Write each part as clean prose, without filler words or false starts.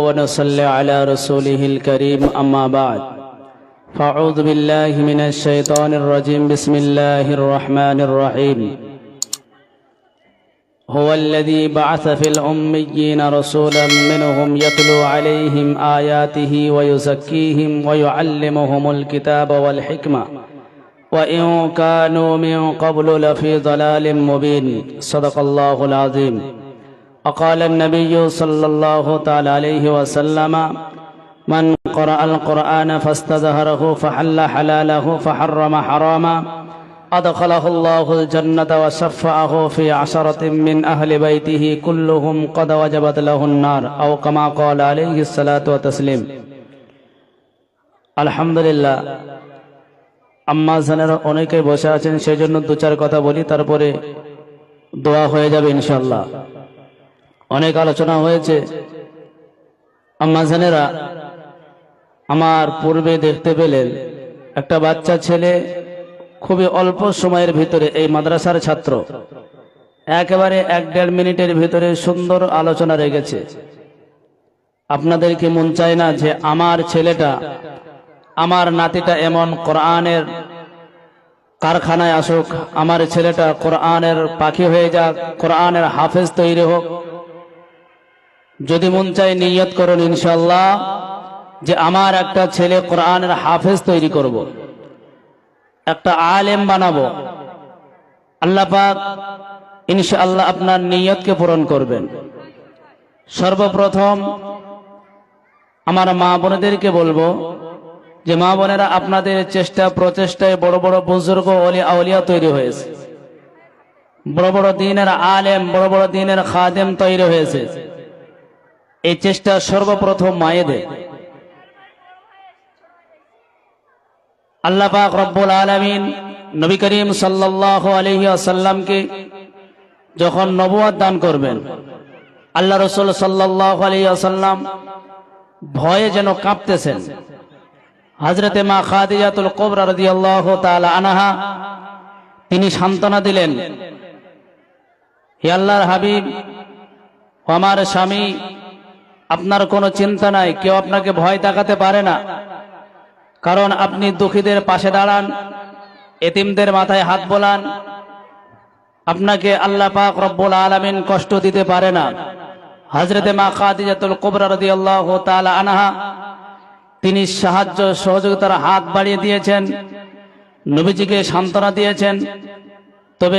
ونصلي على رسوله الكريم أما بعد فأعوذ بالله من الشيطان الرجيم بسم الله الرحمن الرحيم هو الذي بعث في الأميين رسولا منهم يتلو عليهم آياته ويزكيهم ويعلمهم الكتاب والحكمة وإن كانوا من قبل لفي ضلال مبين صدق الله العظيم وقال النبي صلى الله تعالى عليه وسلم من قرأ القرآن فاستظهره فحل حلاله فحرم حراما أدخله الله الجنة وشفعه في 10 من أهل بيته كلهم قد وجبت له النار أو كما قال عليه الصلاة والتسليم الحمد لله আম্মা জানেরা অনেকেই বসে আছেন সেই জন্য দু চার কথা বলি তারপরে দোয়া হয়ে যাবে ইনশাআল্লাহ। অনেক আলোচনা হয়েছে। আম্মা জানেরা আমার পূর্বে দেখতে পেলেন একটা বাচ্চা ছেলে খুবই অল্প সময়ের ভিতরে এই মাদ্রাসার ছাত্র একেবারে 1-1.5 মিনিটের ভিতরে সুন্দর আলোচনা রেখেছে। আপনাদের কি মন চায় না যে আমার ছেলেটা আমার নাতিটা এমন কোরআনের কারখানায় আসুক, আমার ছেলেটা কোরআনের পাখি হয়ে যাক, কোরআনের হাফেজ তৈরি হোক? যদি মন চায় নিয়ত করুন ইনশাআল্লাহ যে আমার একটা ছেলে কোরআনের হাফেজ তৈরি করব, একটা আলেম বানাবো। আল্লাহ পাক ইনশাআল্লাহ আপনার নিয়তকে পূরণ করবেন। সর্বপ্রথম আমার মা বোনেদেরকে বলবো যে মা বোনেরা আপনাদের চেষ্টা প্রচেষ্টায় বড় বড় বুজুর্গ ওলি আউলিয়া তৈরি হয়েছে, বড় বড় দ্বীনের আলেম, বড় বড় দ্বীনের খাদেম তৈরি হয়েছে। এই চেষ্টা সর্বপ্রথম মায়েদের। আল্লাহ পাক রব্বুল আলামিন নবী করিম সাল্লাল্লাহু আলাইহি ওয়াসাল্লামকে যখন নবুয়ত দান করবেন, আল্লাহ রাসূল সাল্লাল্লাহু আলাইহি ওয়াসাল্লাম ভয়ে যেন কাঁপতেছেন। হযরতে মা খাদিজাতুল কুবরা রাদিয়াল্লাহু তাআলা আনহা তিনি সান্ত্বনা দিলেন, হে আল্লাহর হাবিব, আমার স্বামী, আপনার কোনো চিন্তা নাই, কেউ আপনাকে ভয় দেখাতে পারে না, কারণ আপনি দুঃখীদের পাশে দাঁড়ান, এতিমদের মাথায় হাত বোলান, আপনাকে আল্লাহ পাক রব্বুল আলামিন কষ্ট দিতে পারে না। হযরতে মা খাদিজাতুল কুবরা রাদিয়াল্লাহু তাআলা আনহা তিনি সাহায্য সহযোগিতার হাত বাড়িয়ে দিয়েছেন, নবীজিকে সান্ত্বনা দিয়েছেন। তবে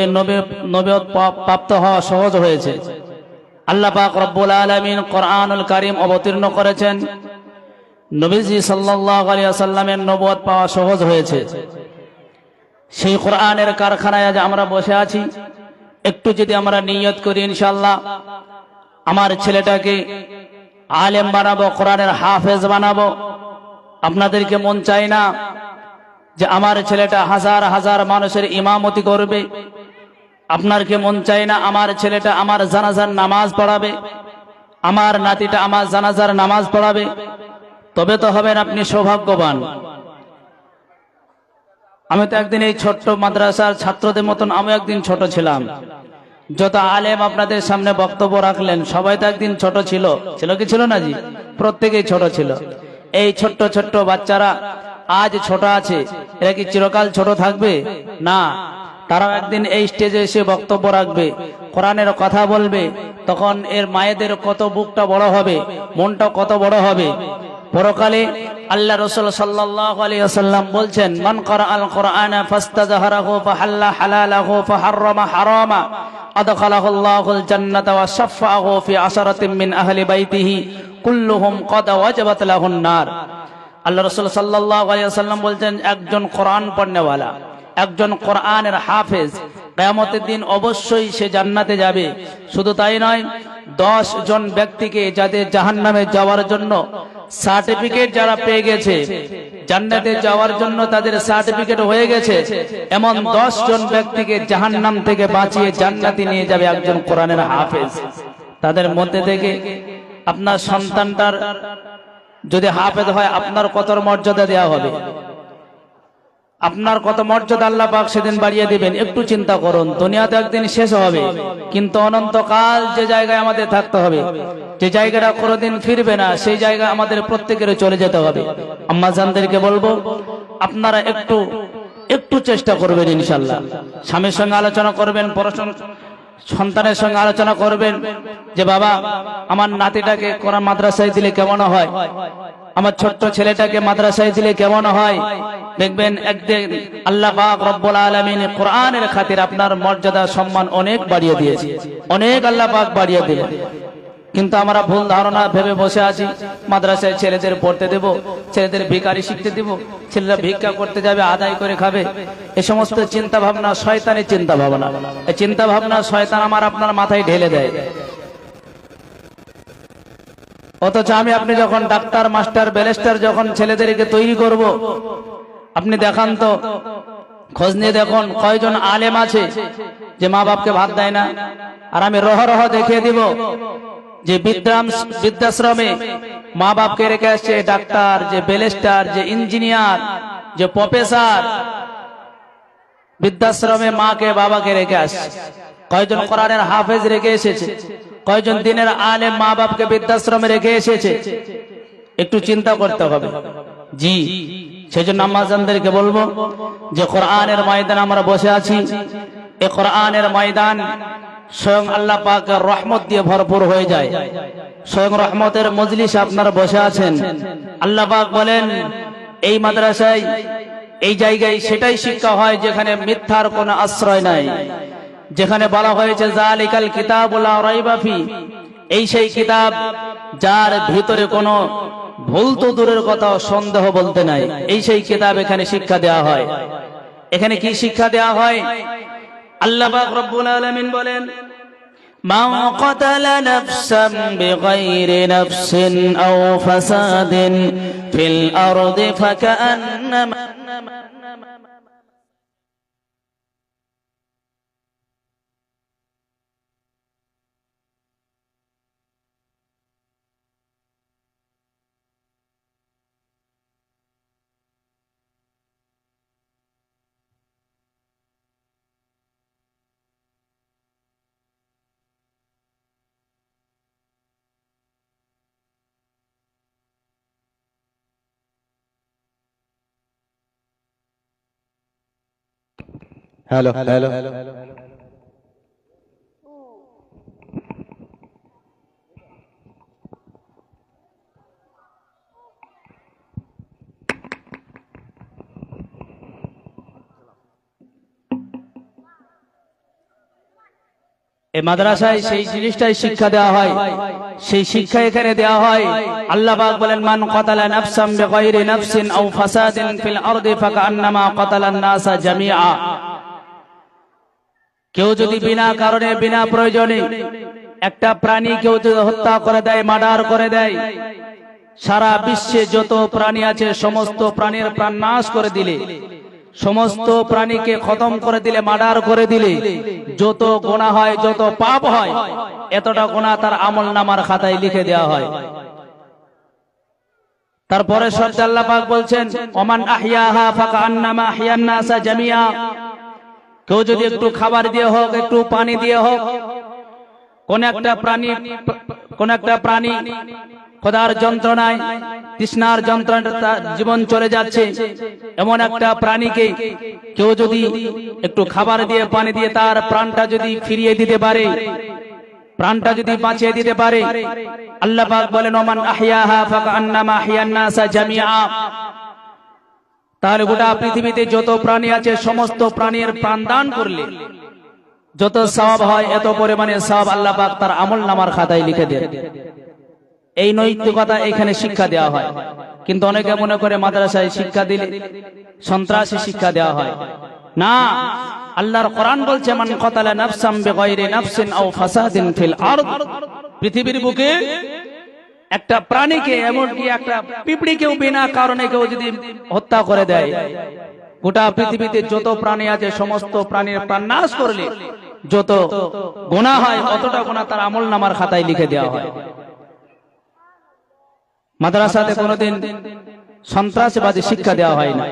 নবুয়ত প্রাপ্ত হওয়া সহজ হয়েছে। আল্লাহ পাক রব্বুল আলামিন কোরআনুল কারীম অবতীর্ণ করেছেন, নবীজি সাল্লাল্লাহু আলাইহি ওয়াসাল্লামের নবুয়ত পাওয়া সহজ হয়েছে। সেই কোরআনের কারখানায় আজ আমরা বসে আছি। একটু যদি আমরা নিয়ত করি ইনশাআল্লাহ আমার ছেলেটাকে আলেম বানাবো, কোরআনের হাফেজ বানাবো। আপনাদেরকে মন চায় না যে আমার ছেলেটা হাজার হাজার মানুষের ইমামতি করবে? আপনার কি মন চায় না আমার ছেলেটা আমার জানাজার নামাজ পড়াবে, আমার নাতিটা আমার জানাজার নামাজ পড়াবে? তবে তো হবেন আপনি সৌভাগ্যবান। আমি তো একদিন এই ছোট্ট মাদ্রাসার ছাত্রদের মতন আমি একদিন ছোট ছিলাম। যত আলেম আপনাদের সামনে বক্তব্য রাখলেন সবাই তো একদিন ছোট ছিল, ছিল কি ছিল না জি? প্রত্যেকেই ছোট ছিল। এই ছোট্ট ছোট্ট বাচ্চারা আজ ছোট আছে, এরা কি চিরকাল ছোট থাকবে? না, তারাও একদিন এই স্টেজে এসে বক্তব্য রাখবে, কোরআনের কথা বলবে। তখন এর মায়েদের কত বুকটা বড় হবে, মনটা কত বড় হবে। পরকালে আল্লাহ রাসূল সাল্লাল্লাহু আলাইহি ওয়াসাল্লাম বলছেন, মান ক্বারাআল কুরআনা ফাস্তাযহারাহু ফাহাল্লা হালালাহু ফাহাররামা হারামা আদখালাহু আল্লাহুল জান্নাতা ওয়া শাফাআহু ফি 10 মিন আহলি বাইতিহি কুল্লুহুম ক্বাদ ওয়াজাবাত লাহুন নার। আল্লাহ রাসূল সাল্লাল্লাহু আলাইহি ওয়াসাল্লাম বলছেন, একজন কোরআন পড়নেওয়ালা, একজন কোরআনের হাফেজ কিয়ামতের দিন অবশ্যই সে জান্নাতে যাবে। শুধু তাই নয়, 10 জন ব্যক্তিকে যাদের জাহান্নামে যাওয়ার জন্য সার্টিফিকেট যারা পেয়ে গেছে, জান্নাতে যাওয়ার জন্য তাদের সার্টিফিকেট হয়ে গেছে, এমন 10 জন ব্যক্তিকে জাহান্নাম থেকে বাঁচিয়ে জান্নাতে নিয়ে যাবে একজন কোরআনের হাফেজ। তাদের মধ্যে থেকে আপনার সন্তানটার যদি হাফেজ হয় আপনার কত মর্যাদা দেওয়া হবে? আপনার কত মর্যাদা আল্লাহ পাক সেদিন বাড়িয়ে দিবেন। একটু চিন্তা করুন, দুনিয়াতে একদিন শেষ হবে, কিন্তু অনন্তকাল যে জায়গায় আমাদের থাকতে হবে, যে জায়গাটা কোনোদিন ফিরবে না, সেই জায়গা আমাদের প্রত্যেকের চলে যেতে হবে। আম্মা জানদেরকে বলবো, আপনারা একটু চেষ্টা করবেন, ইনশাল্লাহ স্বামীর সঙ্গে আলোচনা করবেন, পড়াশোনা সন্তানের সঙ্গে আলোচনা করবেন যে বাবা আমার নাতিটাকে কোরআন মাদ্রাসায় দিলে কেমন হয়, আমার ছোট্ট ছেলেটাকে মাদ্রাসায় দিলে কেমন হয়। দেখবেন একদিন আল্লাহ পাক রব্বুল আলামিন কোরআনের খাতির আপনার মর্যাদা সম্মান অনেক বাড়িয়ে দিয়েছে, অনেক আল্লাহ পাক বাড়িয়ে দিবেন। কিন্তু আমরা ভুল ধারণা ভেবে বসে আছি, মাদ্রাসায় ছেলেদের পড়তে দেব, ছেলেদের ভিখারি শিখতে দেব, ছেলেরা ভিক্ষা করতে যাবে, আদায় করে খাবে। এই সমস্ত চিন্তা ভাবনা শয়তানের চিন্তা ভাবনা। এই চিন্তা ভাবনা শয়তান আমার আপনার মাথায় ঢেলে দেয়। অথচ আমি আপনি যখন ডাক্তার, মাস্টার, ব্যারিস্টার যখন ছেলেদেরকে তৈরি করব, আপনি দেখান তো, খোঁজ নিয়ে দেখুন কয়জন আলেম আছে যে মা বাপকে ভাত দেয় না। আর আমি রহ দেখিয়ে দিব যে বৃদ্ধাশ্রমে মা বাপকে রেখে আসছে ডাক্তার, যে ব্যারিস্টার, যে ইঞ্জিনিয়ার, যে প্রফেসর, বৃদ্ধাশ্রমে মাকে বাবাকে রেখে আসছে। কয়জন কোরআনের হাফেজ রেখে এসেছে, কয়জন দিনের আলেম মা বাপকে বৃদ্ধাশ্রমে রেখে এসেছে। একটু চিন্তা করতে হবে। জি, সেজন্য আম্মাজানদেরকে বলবো যে কোরআনের ময়দানে আমরা বসে আছি। এই কোরআনের ময়দান স্বয়ং আল্লাহ পাকের রহমত দিয়ে ভরপুর হয়ে যায়। স্বয়ং রহমতের মজলিসে আপনারা বসে আছেন। আল্লাহ পাক বলেন এই মাদ্রাসায়, এই জায়গায় সেটাই শিক্ষা হয় যেখানে মিথ্যার কোনো আশ্রয় নাই, যেখানে বলা হয়েছে যালিকাল কিতাবুল লা রাইবা ফি, এই সেই কিতাব যার ভিতরে কোনো ভুল তো দূরের কথা, সন্দেহ বলতে নাই। এই সেই কিতাব, এখানে শিক্ষা দেওয়া হয়। এখানে কি শিক্ষা দেওয়া হয়? আল্লাহ পাক রব্বুল আলামিন বলেন মান কাতালা নাফসান বিগাইরি নাফসিন আও ফাসাদিন ফিল আরদি ফাকান্নামা হ্যালো হ্যালো এই মাদ্রাসায় সেই জিনিসটাই শিক্ষা দেওয়া হয়, সেই শিক্ষা এখানে দেওয়া হয়। আল্লাহ পাক বলেন মান কাতালা নাফসান বিগাইরি নাফসিন আও ফাসাদিন ফিল আরদি ফাকান্নামা কাতালান নাসা জামিআ। কেউ যদি বিনা কারণে, বিনা প্রয়োজনে একটা প্রাণী কেউ যদি হত্যা করে দেয়, মার্ডার করে দেয়, সারা বিশ্বে যত প্রাণী আছে সমস্ত প্রাণীর প্রাণ নাশ করে দিলে, সমস্ত প্রাণীকে খতম করে দিলে, মার্ডার করে দিলে যত গুনাহ হয়, যত পাপ হয়, এতটা গুনাহ তার আমল নামার খাতায় লিখে দেওয়া হয়। তারপরে শব্দ আল্লাহ পাক বলছেন ওমান আহইয়াহা ফাকান্নামা আহইয়ান নাসা জামিআ। কেউ যদি একটু খাবার দিয়ে হোক, একটু পানি দিয়ে হোক, কোন একটা প্রাণী খোদার যন্ত্রণায়, তৃষ্ণার যন্ত্রণায় জীবন চলে যাচ্ছে, এমন একটা প্রাণীকে কেউ যদি একটু খাবার দিয়ে, পানি দিয়ে তার প্রাণটা যদি ফিরিয়ে দিতে পারে, প্রাণটা যদি বাঁচিয়ে দিতে পারে, আল্লাহ পাক বলেন ওমান আহইয়াহা ফাকান্নামা আহইয়ান নাসা জামিআ। তাহলে গোটা পৃথিবীতে যত প্রাণী আছে সমস্ত প্রাণীর প্রাণ দান করলে যত সওয়াব হয়, এত পরিমাণে সওয়াব আল্লাহ পাক তার আমল নামার খাতায় লিখে দেন। এই নৈতিকতা এখানে শিক্ষা দেওয়া হয়। কিন্তু অনেকে মনে করে মাদ্রাসায় শিক্ষা দিলে সন্ত্রাসী শিক্ষা দেওয়া হয়। না, আল্লাহর কোরআন বলছে মান কাতালা নাফসান বিগাইরি নাফসিন আও ফাসাদিন ফিল আরদ। পৃথিবীর বুকে একটা প্রাণীকে, এমনকি একটা পিঁপড়িকেও বিনা কারণে কেউ যদি হত্যা করে দেয়, গোটা পৃথিবীতে যত প্রাণী আছে সমস্ত প্রাণীর প্রাণ নাশ করলে যত গুনাহ হয়, অতটা গুনাহ তার আমল নামার খাতায় লিখে দেওয়া হয়। মাদ্রাসাতে কোনোদিন সন্ত্রাসবাদী শিক্ষা দেওয়া হয় না।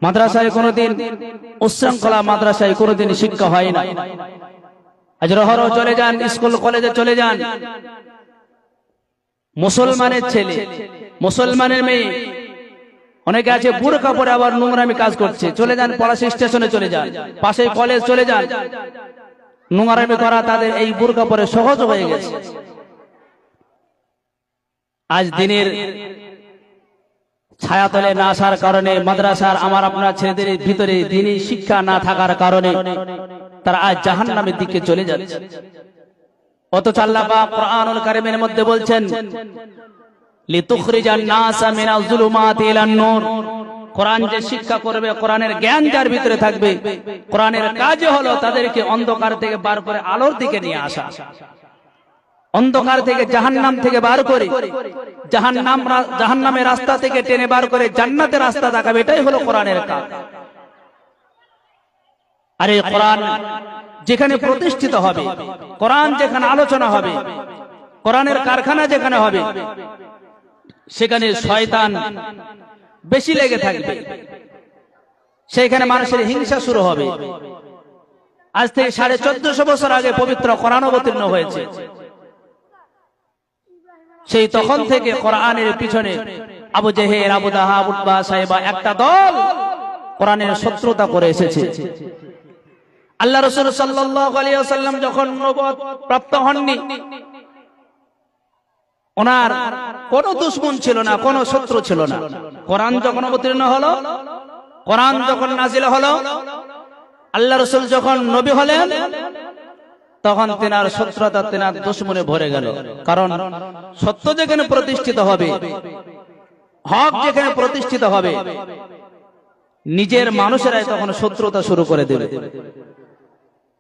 মাদ্রাসায় কোনোদিন উচ্ছৃঙ্খলা মাদ্রাসায় কোনোদিন শিক্ষা হয় না। আজ রহর চলে যান, স্কুল কলেজে চলে যান, মুসলমানের ছেলে মুসলমানের মেয়ে অনেকে আছে বুরকা পরে আবার নোংরামি কাজ করছে। চলে যান পলাশী স্টেশনে, চলে যান পাশে কলেজ, চলে যান, নোংরামি করা তাদের এই বুরকা পরে সহজ হয়ে গেছে। আজ দিনের ছায়াতলে না আসার কারণে, মাদ্রাসার আমার আপনার ছেলেদের ভিতরে দিনী শিক্ষা না থাকার কারণে তারা আজ জাহান্নামের দিকে চলে যাচ্ছে। অথচ আল্লাহ পাক কোরআনুল কারীমের মধ্যে বলছেন, লিতুখরিজান নাসা মিনাজ যুলুমাতি ইলান নূর। কোরআন যে শিক্ষা করবে, কোরআনের জ্ঞান যার ভিতরে থাকবে, কোরআনের কাজ হলো তাদেরকে অন্ধকার থেকে বার করে আলোর দিকে নিয়ে আসা, অন্ধকার থেকে জাহান্নাম থেকে বার করে জাহান্নামের রাস্তা থেকে টেনে বার করে জান্নাতের রাস্তা দেখাবে। এটাই হলো কোরআনের কাজ। আর এই কোরআন যেখানে প্রতিষ্ঠিত হবে, কোরআন যেখানে আলোচনা হবে, কোরআনের কারখানা যেখানে হবে, সেখানে শয়তান বেশি লেগে থাকবে, সেখানে মানুষের হিংসা শুরু হবে। আজ থেকে 1450 বছর আগে পবিত্র কোরআন অবতীর্ণ হয়েছে। সেই তখন থেকে কোরআনের পিছনে আবু জেহেল, আবু লাহাব, উতবা, সাইবা একটা দল কোরআনের শত্রুতা করে এসেছে। আল্লাহ রাসূল সাল্লাল্লাহু আলাইহি ওয়াসাল্লাম যখন নবুয়ত প্রাপ্ত হননি, ওনার কোন দুশমন ছিল না, কোন শত্রু ছিল না। কোরআন যখন অবতীর্ণ হলো, কোরআন যখন নাজিল হলো, আল্লাহ রাসূল যখন নবী হলেন, তখন তেনার শত্রুতা, তেনার দুশমনে ভরে গেল। কারণ সত্য যেখানে প্রতিষ্ঠিত হবে, হক যেখানে প্রতিষ্ঠিত হবে, নিজের মানুষেরাই তখন শত্রুতা শুরু করে দেবে।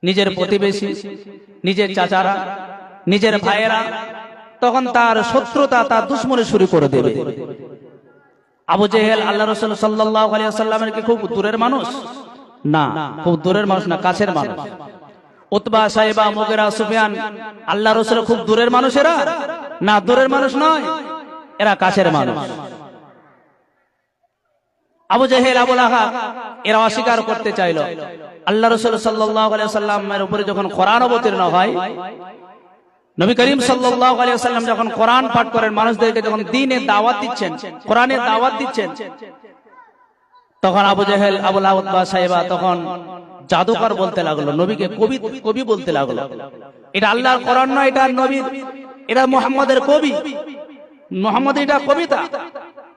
নিজের প্রতিবেশী, নিজের চাচারা, নিজের ভাইয়েরা তখন তার শত্রুতা, তার দুশমনে শুরু করে দেবে। আবু জেহেল আল্লাহ রাসূল সাল্লাল্লাহু আলাইহি ওয়াসাল্লামের কি খুব দূরের মানুষ? না, খুব দূরের মানুষ না, কাছের মানুষ। উতবা, সাইবা, মুগিরা, সুফিয়ান আল্লাহ রাসূলের খুব দূরের মানুষেরা? না, দূরের মানুষ নয়, এরা কাছের মানুষ। আবু জেহেল, আবু লাহাব এরা অস্বীকার করতে চাইল। আল্লাহ রাসূল সাল্লাল্লাহু আলাইহি ওয়াসাল্লামের উপরে যখন কোরআন অবতীর্ণ হয়, নবী করিম সাল্লাল্লাহু আলাইহি ওয়াসাল্লাম যখন কোরআন পাঠ করেন, মানুষদেরকে যখন দ্বীনের দাওয়াত দিচ্ছেন, কোরআনের দাওয়াত দিচ্ছেন, তখন আবু জেহেল, আবু লাহাব, উতবা, সাইবা তখন জাদুকর বলতে লাগলো, নবীকে কবি বলতে লাগলো। এটা আল্লাহর কোরআন নয়, এটা নবীর, এটা মুহাম্মাদের কবি, মুহাম্মদ এটা কবিতা,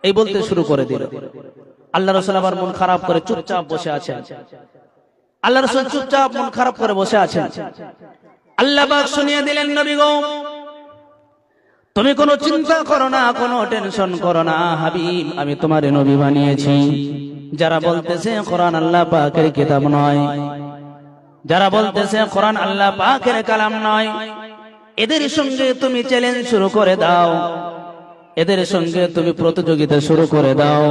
এই বলতে শুরু করে দিল। আল্লাহ রাসূল আবার মন খারাপ করে চুপচাপ বসে আছেন। আল্লাহ রাসূল চুপচাপ মন খারাপ করে বসে আছেন। আল্লাহ পাক শুনিয়ে দিলেন, নবী গো, তুমি কোনো চিন্তা করো না, কোনো টেনশন করো না, হাবিব আমি তোমার নবী বানিয়েছি। যারা বলতেছে কোরআন আল্লাহ পাকের কিতাব নয়, যারা বলতেছে কোরআন আল্লাহ পাকের কালাম নয়, এদের সঙ্গে তুমি চ্যালেঞ্জ শুরু করে দাও, এদের সঙ্গে তুমি প্রতিযোগিতা শুরু করে দাও।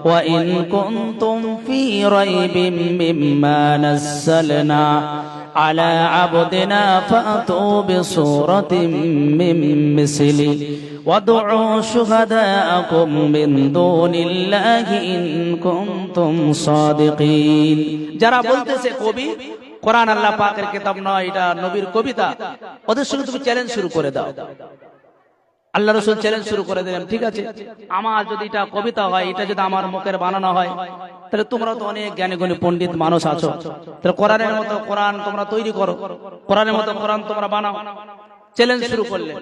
ওয়া ইন কুনতুম ফি রাইবিম মিম্মা নাযালনা আলা আবদিনা ফাতু বিসূরাতিন মিন মিসলি ওয়াদউ শুহাদাআকুম মিন দুনিল্লাহি ইন কুনতুম সাদিকিন। যারা বলতেছে কবি, কোরআন আল্লাহ পাকের কিতাব নয়, এটা নবীর কবিতা, ওদের সঙ্গে তুমি চ্যালেঞ্জ শুরু করে দাও। আল্লাহ রাসূল চ্যালেঞ্জ শুরু করে দিলেন, ঠিক আছে, আমার যদি এটা কবিতা হয়, এটা যদি আমার মুখের বানানো হয়, তাহলে তোমরা তো অনেক জ্ঞানী গুণী পণ্ডিত মানুষ আছো, তাহলে কোরআনের মতো কোরআন তোমরা তৈরি করো, কোরআনের মতো কোরআন তোমরা বানাও। চ্যালেঞ্জ শুরু করলেন।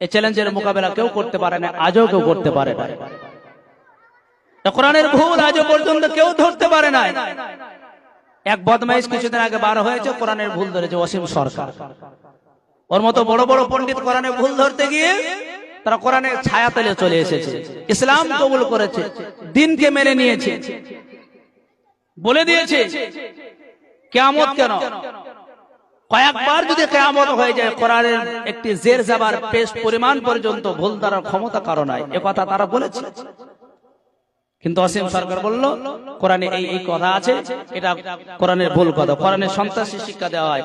এই চ্যালেঞ্জের মোকাবেলা কেউ করতে পারে না, আজও কেউ করতে পারে না। কোরআনের ভুল আজও পর্যন্ত কেউ ধরতে পারে না। এক বদমাইশ কিছুদিন আগে বার হয়েছে, কোরআনের ভুল ধরেছে অসীম সরকার। ওর মতো বড় বড় পণ্ডিত কোরআনে ভুল ধরতে গিয়ে তারা কোরআনের ছায়াতলে চলে এসেছে, ইসলাম কবুল করেছে, দ্বীনকে মেনে নিয়েছে, বলে দিয়েছে কিয়ামত কেন, কয়েকবার যদি কিয়ামত হয়ে যায়, কোরআনের একটি জের জাবার পেশ পরিমাণ পর্যন্ত ভুল ধরার ক্ষমতা কারো নাই, একথা তারা বলেছে। কিন্তু অসীম সরকার বলল কোরআনে এই কথা আছে, এটা কোরআনের ভুল কথা, কোরআনের সন্ত্রাসী শিক্ষা দেওয়া হয়,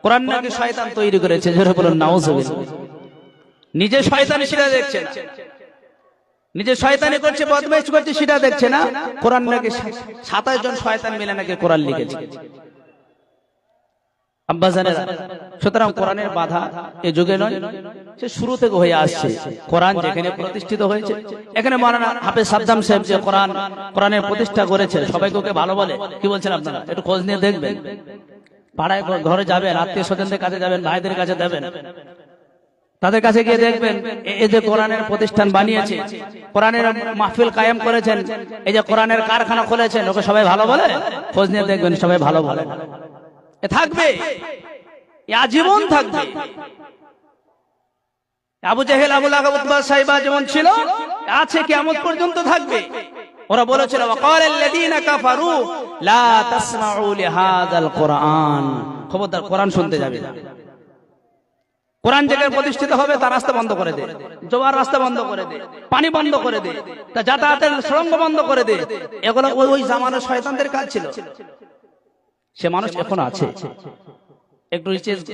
কোরআন নাকি শয়তান তৈরি করেছে। জোরে বলুন নাউজুবিল্লাহ। নিজে শয়তান সেটা দেখছেন। নিজে শয়তানি করছে, বদমাইশ করছে, সেটা দেখছে না। কোরআন নাকি 27 জন শয়তান মিলে নাকি কোরআন লিখেছে। আব্বাজানেরা, সুতরাং কোরআনের বাধা এ যুগে নয়, সে শুরু থেকে হয়ে আসছে। কোরআন যেখানে প্রতিষ্ঠিত হয়েছে, এখানে মাওলানা হাফেজ সাদ্দাম সাহেব যে কোরআনের প্রতিষ্ঠা করেছে, সবাইকে ওকে ভালো বলে। কি বলছেন আপনারা? একটু খোঁজ নিয়ে দেখবেন। পাড়ায় ঘরে যাবেন, আত্মীয় স্বজনদের কাছে যাবেন, ভাইদের কাছে যাবেন, তাদের কাছে গিয়ে দেখবেন এই যে কোরআনের প্রতিষ্ঠান বানিয়েছে, কোরআনের মাহফিল কায়েম করেছেন, এই যে কোরআনের কারখানা খুলেছেন, ওকে সবাই ভালো বলে? খোঁজ নিয়ে দেখবেন, সবাই ভালো বলে। এ থাকবে, এ আজীবন থাকবে। আবু জেহেল, আবু লাহাব, উতবা, সাইবা যেমন ছিল, আছে, কিয়ামত পর্যন্ত থাকবে। ওরা বলেছিল ওয়াকালাল্লাযীনা কাফারু লা তাসমাউ লিহাযাল কোরআন, খবরদার কোরআন শুনতে যাবে না। কোরআন যেখানে প্রতিষ্ঠিত হবে তার রাস্তা বন্ধ করে দে, জোয়ার রাস্তা বন্ধ করে দে, পানি বন্ধ করে দে, তা যাতায়াতের সুড়ঙ্গ বন্ধ করে দে। এগুলো ওই জামানার শয়তানদের কাজ ছিল। সে মানুষ এখন আছে, একটু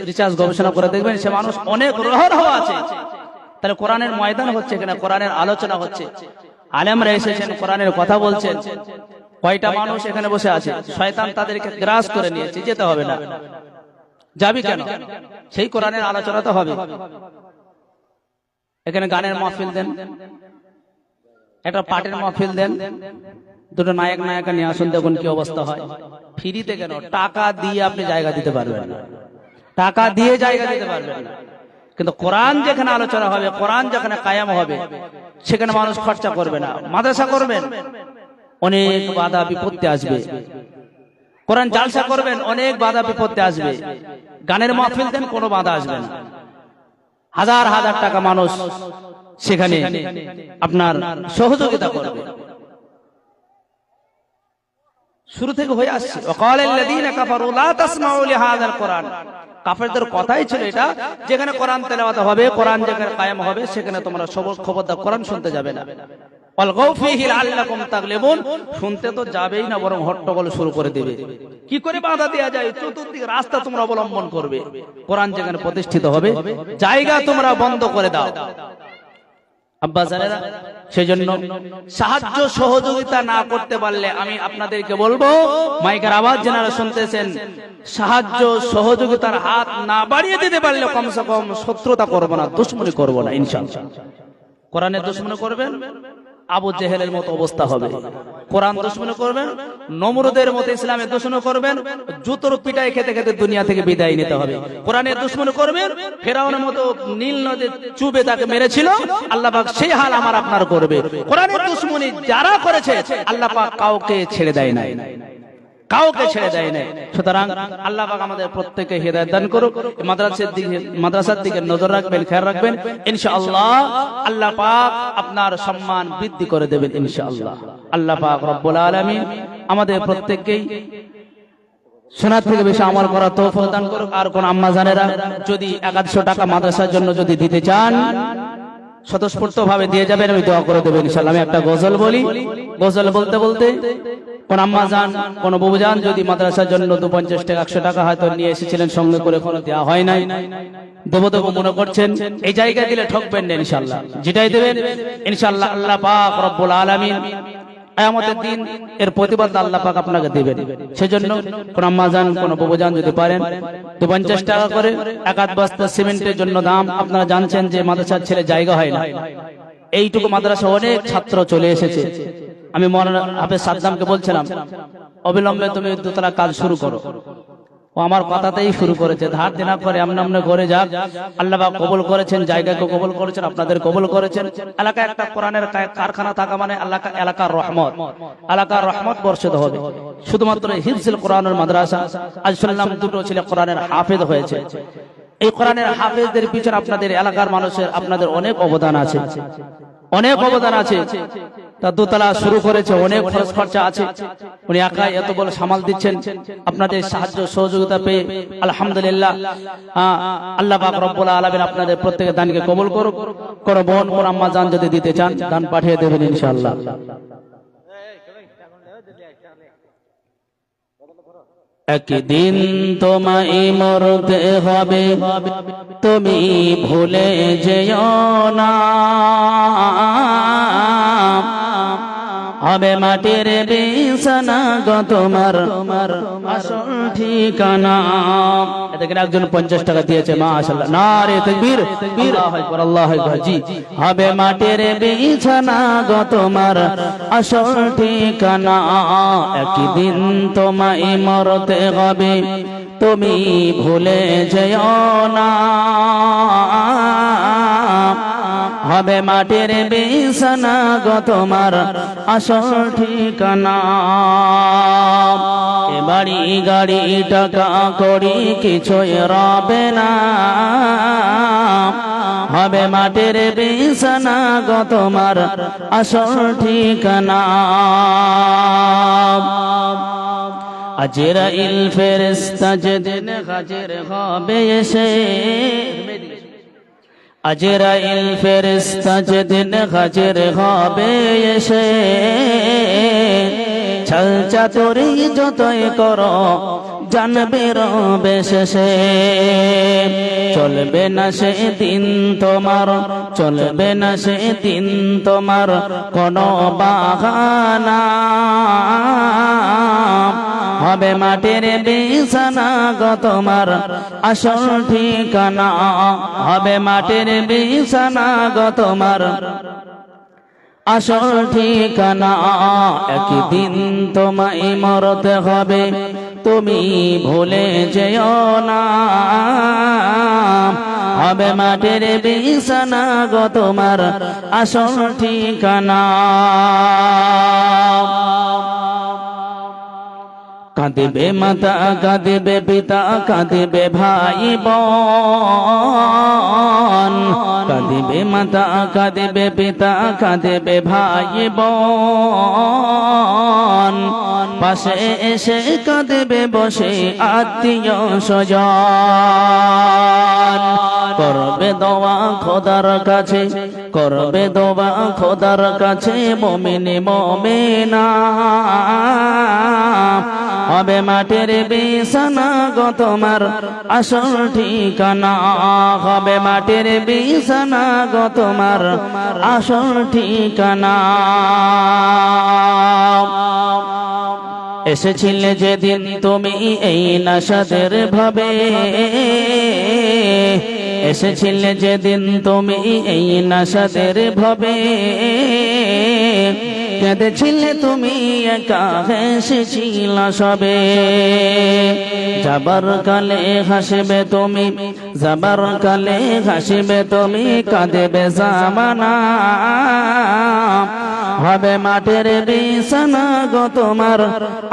রিসার্চ গবেষণা করে দেখবেন, সে মানুষ অনেক রহ আছে। তাহলে কোরআনের ময়দান হচ্ছে, এখানে কোরআনের আলোচনা হচ্ছে, আলেমরা এসেছেন, কোরআনের কথা বলছেন। কয়টা মানুষ এখানে বসে আছে, শয়তান তাদেরকে গ্রাস করে নিয়েছে, যেতে হবে না। যাবি কেন? সেই কোরআনের আলোচনা তো হবে। এখানে গানের মাহফিল দেন, একটা পাটের মাহফিল দেন, দুটো নায়ক নায়িকা নিয়ে আসুন, দেখুন কি অবস্থা হয়। ফ্রিতে কেন? টাকা দিয়ে আপনি জায়গা দিতে পারবেন না, টাকা দিয়ে জায়গা দিতে পারবেন না। কিন্তু কোরআন যেখানে আলোচনা হবে, কোরআন যেখানে কায়াম হবে, সেখানে মানুষ খরচা করবে না। মাদ্রাসা করবেন, অনেক বাধা বিপত্তি আসবে। কোরআন জালসা করবেন, অনেক বাধা বিপত্তি আসবে। গানের মাহফিল দেন, কোনো বাধা আসবে না। হাজার হাজার টাকা মানুষ সেখানে আপনার সহযোগিতা করবে। শুরু থেকে হয়ে আসছে ওয়াকালাল্লাযীনা কাফারু লা তাসমাউ লিহাযাল কোরআন। কাফেরদের কথাই ছিল এটা, যেখানে কোরআন তেলাওয়াত হবে, কোরআন যেখানে কায়েম হবে, সেখানে তোমরা খবরদার কোরআন শুনতে যাবে না। ওয়ালগাউ ফীহি লাআল্লাকুম তাগলিবুন, শুনতে তো যাবেই না, বরং হট্টগোল শুরু করে দেবে। কি করে বাধা দেয়া যায়? চতুর্দিকে রাস্তা তোমরা অবলম্বন করবে। কোরআন যেখানে প্রতিষ্ঠিত হবে, জায়গা তোমরা বন্ধ করে দাও। আব্বাজানেরা, সেজন্য সাহায্য সহযোগিতা না করতে পারলে, আমি আপনাদেরকে বলবো, মাইকের আওয়াজ যারা শুনতেছেন, সাহায্য সহযোগিতার হাত না বাড়িয়ে দিতে পারলে কমসে কম শত্রুতা করবো না, দুশমনি করবো না ইনশাআল্লাহ। কোরআনের দুশমনি করবেন, আবু জেহেলের মতো অবস্থা হবে। কোরআন দুশমনি করবেন, নমরুদের মতো ইসলামের দুশমনি করবেন, জুতোর পিটাই খেতে খেতে দুনিয়া থেকে বিদায় নিতে হবে। কোরআনের দুশমনি করবেন, ফেরাউনের মতো নীল নদী চুবে তাকে মেরেছিল, আল্লাহ পাক সেই হাল আমার আপনার করবে। কোরআনের দুশমনি যারা করেছে, আল্লাহ পাক কাউকে ছেড়ে দেয় নাই, কাউকে ছেড়ে দেয় নাই। সুতরাং আল্লাহ পাক আমাদের প্রত্যেককে হিদায়াত দান করুক। মাদ্রাসার দিকে নজর রাখবেন, খেয়াল রাখবেন, ইনশাআল্লাহ আল্লাহ পাক আপনার সম্মান বৃদ্ধি করে দেবেন ইনশাআল্লাহ। আল্লাহ পাক রব্বুল আলামিন আমাদের প্রত্যেককেই শোনার থেকে বেশি আমল করার তৌফিক দান করুক। আর কোন আম্মা জানেরা যদি 100 টাকা মাদ্রাসার জন্য যদি দিতে চান, স্বতঃস্ফূর্ত ভাবে দিয়ে যাবেন, আমি দোয়া করে দেবেন ইনশাআল্লাহ। আমি একটা গজল বলি, গজল বলতে বলতে কোন আম্মা জান, কোন বাবু জান যদি মাদ্রাসার জন্য 250 টাকা 100 টাকা হয়তো নিয়ে এসেছিলেন, সঙ্গে করে কোনো দেওয়া হয় নাই, দেবো দেবো মনে করছেন, এই জায়গায় দিলে ঠকবেন না ইনশাআল্লাহ। যেটাই দেবেন ইনশাআল্লাহ আল্লাহ পাক রব্বুল আলামিন কিয়ামতের দিন এর প্রতিবাদ আল্লাহ পাক আপনাকে দিবেন। সেজন্য কোন আম্মা জান, কোন বাবু জান যদি পারেন 250 টাকা করে, এক আধ বস্তা সিমেন্টের জন্য দাম। আপনারা জানছেন যে মাদ্রাসার ছেলে জায়গা হয় না, এইটুকু মাদ্রাসা অনেক ছাত্র চলে এসেছে। আমি মাওলানা হাফেজ সাদ্দামকে বলছিলাম, অবিলম্বে তুমি দোতলা কাজ শুরু করো। ও আমার কথাতেই শুরু করেছে, ধার দেনা করে আমনে করে যাক। আল্লাহ পাক কবুল করেছেন, জায়গাকে কবুল করেছেন, আপনাদের কবুল করেছেন। এলাকায় একটা কোরআনের কারখানা থাকা মানে এলাকার রহমত, এলাকার রহমত বর্ষিত হবে। শুধুমাত্র হিফজুল কোরআনের মাদ্রাসা, আজ শুনলাম 2টো ছেলে কোরআনের হাফেজ হয়েছে। এই কোরআনের হাফেজদের পিছনে আপনাদের এলাকার মানুষের, আপনাদের অনেক অবদান আছে, অনেক অবদান আছে। তা দোতলা শুরু করেছে, অনেক খরচ খরচা আছে, উনি একাই এত বড় সামাল দিচ্ছেন। আপনাদের সাহায্য সহযোগিতা পেয়ে আলহামদুলিল্লাহ। আল্লাহ পাক রব্বুল আলামিন আপনাদের প্রত্যেকের দানকে কবুল করুক। কোন বোন, কোন আম্মা জান যদি দিতে চান, দান পাঠিয়ে দেবেন ইনশাআল্লাহ। একদিন তোমায় মরতে হবে, তুমি ভুলে যেও না। হবে মাটির বিছানা গো তোমার আসল ঠিকানা। দেখেন একজন 50 টাকা দিয়েছে, মাশাআল্লাহ, নারে তাকবীর, আল্লাহু আকবার, আল্লাহু আকবার। জি, হবে মাটির বিছানা গো তোমার আসল ঠিকানা, একদিন তোমায় মরতে হবে, তুমি ভুলে যেও না। হবে মাটির বিছানা গো তোমার আসল ঠিকানা। এ বাড়ি গাড়ি টাকা করি কিছুই রবে না, হবে মাটির বিছানা গো তোমার আসল ঠিকানা। আজরাইল ফেরেশতা যেদিন হাজির হবে এসে, আজরাইল ফেরেশতা যেদিন হাজির হবে এসে, ছল চাতুরি যতই করো জানবে রবে শেষে। চলবে না সে দিন তোমার, চলবে না সে দিন তোমার কোনো বাহানা, হবে মাটির বিছানা গো তোমার আসল ঠিকানা, হবে মাটির বিছানা গো তোমার আসল ঠিকানা। একদিন তোমায় মরতে হবে, তুমি ভুলে যেও না, হবে মাটির বিছানা গো তোমার আসল ঠিকানা। কাঁদিবে মাতা, কাঁদিবে পিতা, কাঁদিবে ভাই বোন, কাঁদিবে মাতা, কাঁদিবে পিতা, কাঁদিবে ভাই বোন, পাশে এসে কাঁদিবে বসে আত্মীয় স্বজন। করবে দোয়া খোদার কাছে, করবে দোয়া খোদার কাছে মুমিন মুমিনা, হবে মাটির বিছানা গো তোমার আসল ঠিকানা, হবে মাটির বিছানা গো তোমার আসল ঠিকানা। এসেছিলে যেদিন তুমি এই নাশাদের ভাবে, এসেছিলে যেদিন তুমি এই নাশাদের ভাবে, কেঁদেছিলে তুমি একা হেসেছিল সবে। যাবার কালে হাসবে তুমি, যাবার কালে হাসবে তুমি, কাঁদেবে জামানা, হবে মাটির বিছানা গো তোমার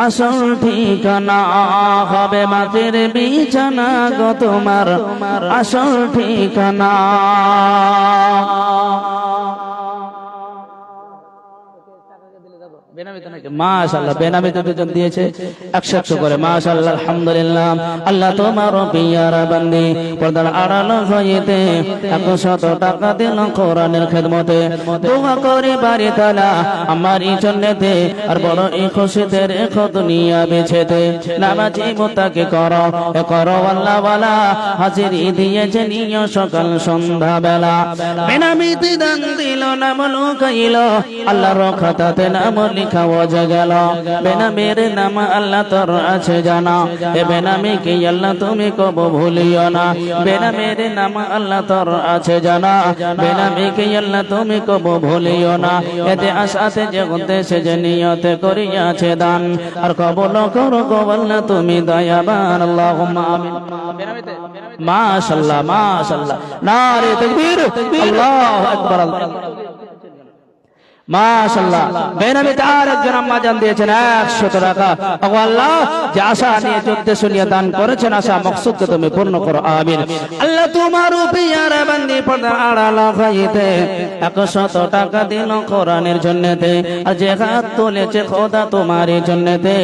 আসল ঠিকানা, হবে মাটির বিছানা গো তোমার আসল ঠিকানা। মাশাআল্লাহ, বেনামিতে দুজন দিয়েছে 100 করে, মাশাআল্লাহ, আলহামদুলিল্লাহ। আল্লাহ তোমার পিয়ারা বান্দি পর্দার আড়াল হইতে 100 টাকা দিল কোরআনের খেদমতে। দোয়া করে বাড়ি তালা আমারই জন্নতে, আর বড় এই খুশিতে রেখো দুনিয়া বেছেতে। নামাজি মুত্তাকি করো, করো আল্লাহ ওয়ালা, হাজিরি দিয়েছে নিয় সকাল সন্ধ্যা বেলা। বেনামিতে দান দিল, নাম লুকাইল, আল্লাহর খাতাতে নাম লিখা ওজা গেল। বেনামের নাম আল্লাহ তোর আছে জানা, এ বেনামি কি আল্লাহ তুমি কবু ভুলিও না। বেনামের নাম আল্লাহ তোর আছে জানা, বেনামি কি আল্লাহ তুমি কবু ভুলিও না। এতে আশাতে যে উদ্দেশ্যে যে নিয়তে করিয়াছে দান, আর কবুল করো গো আল্লাহ তুমি দয়াবান। আল্লাহুম্মা আমিন। মাশাআল্লাহ, মাশাআল্লাহ, নারে তাকবীর, আল্লাহু আকবার, মাশাআল্লাহ। বেনামিতে আরেকজন আম্মা জান দিয়েছেন 100 টাকা। ওগো আল্লাহ, যে আশা নিয়ে উদ্দেশ্য নিয়ে দান করেছেন, আশা মাকসুদকে তুমি পূর্ণ করো, আমিন। আল্লাহ তোমার পিয়ারা বান্দি পর্দার আড়াল হইতে 100 টাকা দিল কোরআনের জন্যতে, আর যে হাত তুলেছে খোদা তোমারই জন্যতে,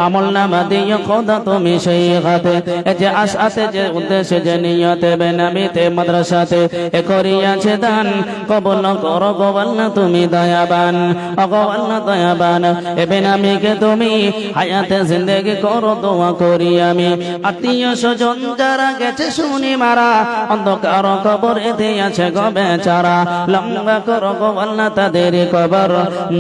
আমলনামা দিও খোদা তুমি সেই হাতে। যে আশাতে যে উদ্দেশ্যে যে নিয়তে বেনামিতে মাদ্রাসাতে এ করিয়াছে দান, কবুল করো গো আল্লাহ তুমি দয়াবান। দয়াবান ওগো আল্লাহ দয়াবান এ বেনামিকে তুমি হায়াতে জিন্দেগি করো দোয়া করি আমি আত্মীয় স্বজন যারা গেছে শুনি মারা অন্ধকার কবরে দিয়েছে গো বেচারা লম্বা করো গো আল্লাহ তাদের কবর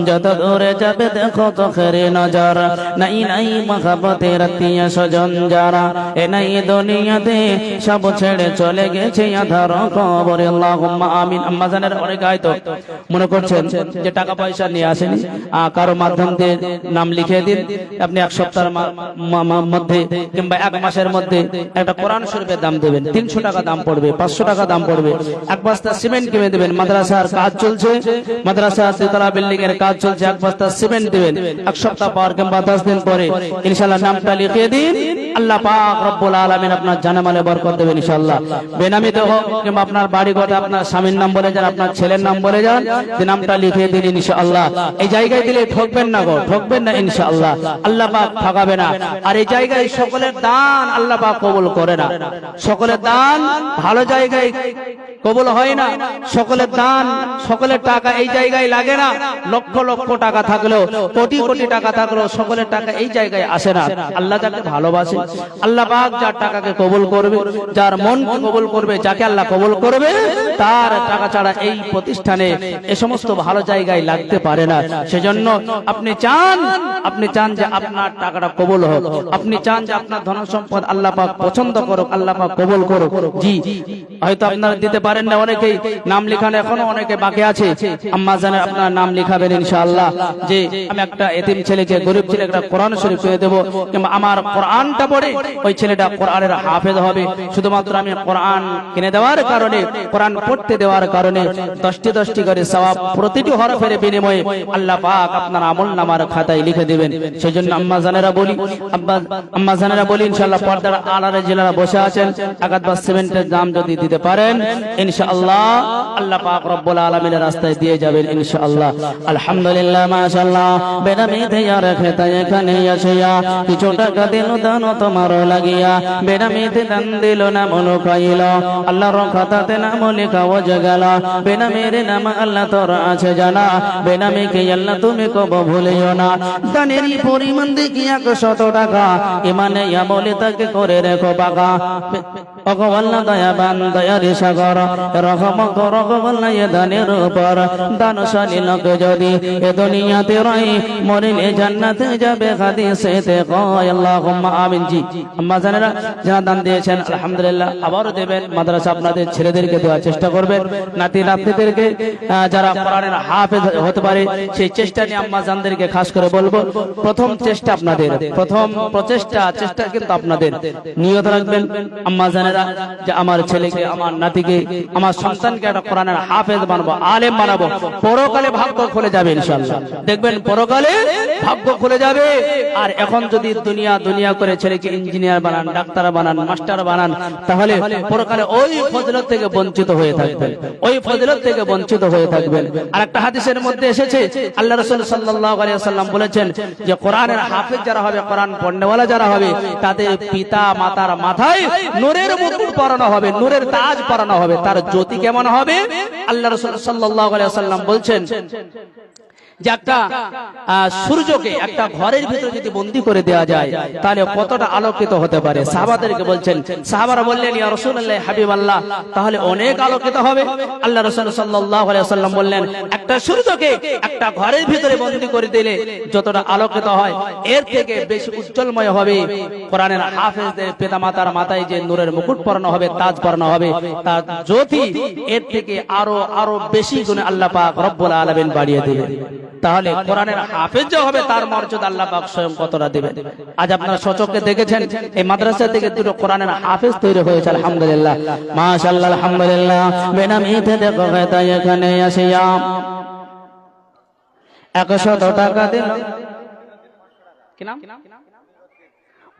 যত দূরে যাবে দেখো চোখের নজর নাই নাই মহাব্বতের আত্মীয় স্বজন যারা এ নাই দুনিয়াতে সব ছেড়ে চলে গেছে আধার কবরে আল্লাহুম্মা আমিন আম্মা জানের অনেক হয়তো মনে করছেন যে টাকা পয়সা নিয়ে আসেনি কারো মাধ্যম দিয়ে নাম লিখে দিন আপনি এক সপ্তাহের মধ্যে কিংবা এক মাসের মধ্যে একটা কোরআন শরীফের দাম দেবেন 300 টাকা দাম পড়বে 500 টাকা দাম পড়বে এক বস্তা সিমেন্ট কিনে দেবেন মাদ্রাসার কাজ চলছে মাদ্রাসা তিনতলা বিল্ডিং এর কাজ চলছে এক বস্তা সিমেন্ট দিবেন এক সপ্তাহ পর কিংবা 10 দিন পরে ইনশাআল্লাহ নামটা লিখে দিন আল্লাহ পাক রব্বুল আলামিন আপনার জানামালে বরকত দেবেন ইনশাআল্লাহ বেনামিতে হোক কিংবা আপনার বাড়ি ঘরে আপনার স্বামীর নাম বলে যান আপনার ছেলের নাম বলে যান যে নামটা লিখে দিন ইনশাআল্লাহ এই জায়গায় দিলে ঠকবেন না গো ঠকবেন না ইনশাআল্লাহ আল্লাহ পাক ঠকাবে না আর এই জায়গায় সকলের দান আল্লাহ পাক কবুল করে না সকলের দান ভালো জায়গায় কবুল হয় না সকলের দান সকলের টাকা এই জায়গায় লাগে না লক্ষ লক্ষ টাকা থাকলেও কোটি কোটি টাকা থাকলেও সকলের টাকা এই জায়গায় আসে না আল্লাহ যাকে ভালোবাসে আল্লাহ পাক যার টাকাকে কবুল করবে যার মনকে কবুল করবে যাকে আল্লাহ কবুল করবে তার টাকা ছাড়া এই প্রতিষ্ঠানে এই সমস্ত ভালো জায়গায় লাগতে পারে না সেজন্য আপনি চান যে আপনার টাকাটা কবুল হোক আপনি চান যে আপনার ধন সম্পদ আল্লাহ পাক পছন্দ করুক আল্লাহ পাক কবুল করুক জি হয়তো আপনারা দিতে পারেন না অনেকেই নাম লেখানো এখনো অনেকে বাকি আছে আম্মা জানেন আপনার নাম লেখাবেন ইনশাআল্লাহ যে আমি একটা এতিম ছেলেকে গরিব ছেলে একটা কোরআন শরীফ পেয়ে দেবো কিংবা আমার কোরআনটা পড়ে ওই ছেলেটা কোরআনের হাফেজ হবে শুধুমাত্র আমি কোরআন কিনে দেওয়ার কারণে কোরআন পড়তে দেওয়ার কারণে 10টি করে সওয়াব প্রতিটি হরফের বিনিময়ে আল্লাহ পাক আপনার আমলনামার খাতায় লিখে দিবেন সেজন্য আম্মা জানেরা বলি ইনশাআল্লাহ পর্দার আড়ালে যারা বসে আছেন আগাতবাস সিমেন্টের দাম যদি দিতে পারেন ইনশাআল্লাহ আল্লাহ পাক রব্বুল আলামিনের রাস্তায় দিয়ে যাবেন ইনশাআল্লাহ আলহামদুলিল্লাহ মাশাআল্লাহ বেনামিতে ইয়ার খেতায় এখানে আসিয়া কিছু টাকা দিল দান তোমার লাগিয়া বেনামিতে দান দিল না মন খাইল আল্লাহর খাতাতে নাম লেখা ও গেল বেনামির নাম আল্লাহ তোর আছে জানা বেনামিকে আল্লাহ তুমি কব ভুলিও না দানেরই পরিমাণ দেখি 100 টাকা ইমানে আমলে তাকে করে রেখো বাগা ওগো আল্লাহ দয়াবান দয়ার সাগর রহম করো গো আল্লাহ এ দানের উপর দানশালী লোক যদি এ দুনিয়াতে রয় মরিলে জান্নাতে যাবে হাদিসেতে কয় আল্লাহুম্মা আমিন জি আম্মা জানেরা যারা দান দিয়েছেন আলহামদুলিল্লাহ আবারও দেবেন মাদ্রাসা আপনাদের ছেলেদেরকে দেওয়ার চেষ্টা করবেন নাতি নাতনিদেরকে যারা কোরআনের হাফেজ হতে পারে সেই চেষ্টা নিয়ে আম্মা জানদেরকে খাস করে বলবো প্রথম চেষ্টা আপনাদের প্রথম চেষ্টা কিন্তু আপনাদের নিয়ত রাখবেন আম্মা জানেরা যে আমার ছেলেকে আমার নাতিকে আমার সন্তানকে একটা কোরআনের হাফেজ বানাবো আলেম বানাবো পরকালে ভাগ্য খুলে যাবে ইনশাআল্লাহ দেখবেন পরকালে ভাগ্য খুলে যাবে আর এখন যদি দুনিয়া করে ছেলেকে ইঞ্জিনিয়ার বানান ডাক্তার বানান মাস্টার বানান তাহলে পরকালে ওই ফজিলত থেকে বঞ্চিত হয়ে থাকবেন আর একটা হাদিসের মধ্যে এসেছে আল্লাহ রাসূল সাল্লাল্লাহু আলাইহি ওয়াসাল্লাম বলেছেন যে কোরআনের হাফেজ যারা হবে কোরআন পড়নেওয়ালা যারা হবে তাদের পিতা মাতার মাথায় নূরের মুকুট পরানো হবে নূরের তাজ পরানো হবে তার জ্যোতি কেমন হবে আল্লাহ রাসূল সাল্লাল্লাহু আলাইহি ওয়াসাল্লাম বলছেন যে একটা সূর্যকে একটা ঘরের ভিতরে যদি বন্দী করে দেওয়া যায় তাহলে কতটা আলোকিত হতে পারে সাহাবাদেরকে বলছেন সাহাবারা বললেন ইয়া রাসূলুল্লাহ হাবিবাল্লাহ তাহলে অনেক আলোকিত হবে আল্লাহ রাসূল সাল্লাল্লাহু আলাইহি ওয়াসাল্লাম বললেন একটা সূর্যকে একটা ঘরের ভিতরে বন্দী করে দিলে যতটা আলোকিত হয় এর থেকে বেশি উজ্জ্বলময় হবে কোরআনের হাফেজদের পিতামাতার মাথায় যে নূরের মুকুট পরানো হবে তাজ পরানো হবে তার জ্যোতি এর থেকে আরো বেশি গুণে আল্লাহ পাক রব্বুল আলামিন বাড়িয়ে দিবেন তাহলে কোরআনের হাফেজ যে হবে তার মর্যাদা আল্লাহ পাক স্বয়ং কতটা দিবেন আজ আপনারা সচক্ষে দেখেছেন এই মাদ্রাসা থেকে দুটো কোরআনের হাফেজ তৈরি হয়েছে আলহামদুলিল্লাহ মাশাআল্লাহ আলহামদুলিল্লাহ বেনামিতে দেখো তাই এখানে আসিয়া 100 টাকা দিল কি নাম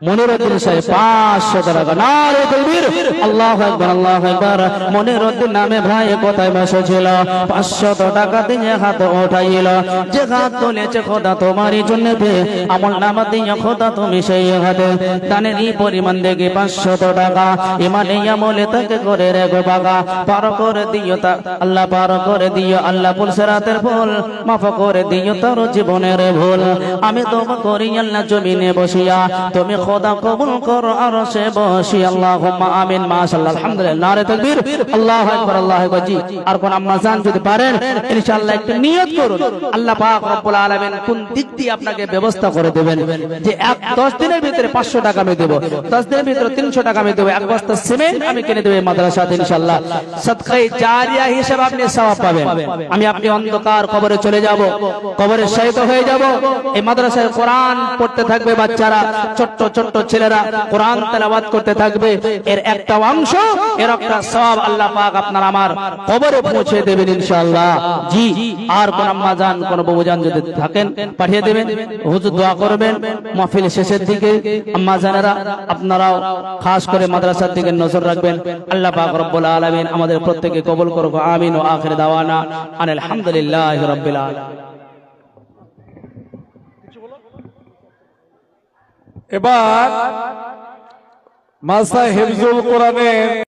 মনিরউদ্দিন সাহেব 500 টাকা। নারে তাকবীর, আল্লাহু আকবার, আল্লাহু আকবার। মনিরউদ্দিন নামে ভাই কোথায় বসেছিল, 500 টাকা দিয়ে হাত উঠাইল। যে হাত তুলেছে খোদা তোমারই জন্য আমল নামা দিয়ে খোদা তুমি সেই হাতে দানের এই পরিমাণ দেখে 500 টাকা ইমানে আমলে তাকে করে রেখো বাগা, পার করে দিও তা আল্লাহ, পার করে দিও আল্লাহ, ফুল সিরাতের ফুল মাফ করে দিও তার জীবনের ভুল। আমি তোমা করি আল্লাহ জমিনে বসিয়া, তুমি খোদা কবুল করো আরশে বসি, আল্লাহুম্মা আমিন। মাশাআল্লাহ, আলহামদুলিল্লাহ, নারে তাকবীর, আল্লাহু আকবার, আল্লাহু আকবার। জি, আর কোন আম্মা জান যদি পারেন ইনশাআল্লাহ একটু নিয়ত করুন, আল্লাহ পাক রব্বুল আলামিন কোন দিক দিয়ে আপনাকে ব্যবস্থা করে দেবেন যে 10 দিনের ভিতরে 500 টাকা আমি দেব, 10 দিনের ভিতরে 300 টাকা আমি দেব, এক বস্তা সিমেন্ট আমি কিনে দেব মাদ্রাসাতে ইনশাআল্লাহ। সদকায়ে জারিয়া হিসেবে আপনি সওয়াব পাবেন। আমি আপনি অন্ধকার কবরে চলে যাব, কবরে শহীদ হয়ে যাব, এই মাদ্রাসায় কোরআন পড়তে থাকবে বাচ্চারা, ছোট্ট ছোট্ট ছেলেরা কোরআন তেলাওয়াত করতে থাকবে, এর একটা অংশ, এর একটা সওয়াব আল্লাহ পাক আপনার আমার কবরে পৌঁছে দেবেন ইনশাআল্লাহ। জি, আর কোন আম্মা জান কোন বাবু জান যদি থাকেন পাঠিয়ে দেবেন, হুজুর দোয়া করবেন মাহফিল শেষের দিকে। আম্মা জানেরা আপনারাও খাস করে মাদ্রাসার দিকে নজর রাখবেন। আল্লাহ পাক রব্বুল আলামিন আমাদের প্রত্যেককে কবুল করুক, আমিন। ওয়া আখির দাওয়ানা আনিল হামদুলিল্লাহি রাব্বিল আলামিন। এবার মাসা হিফজুল কোরআনের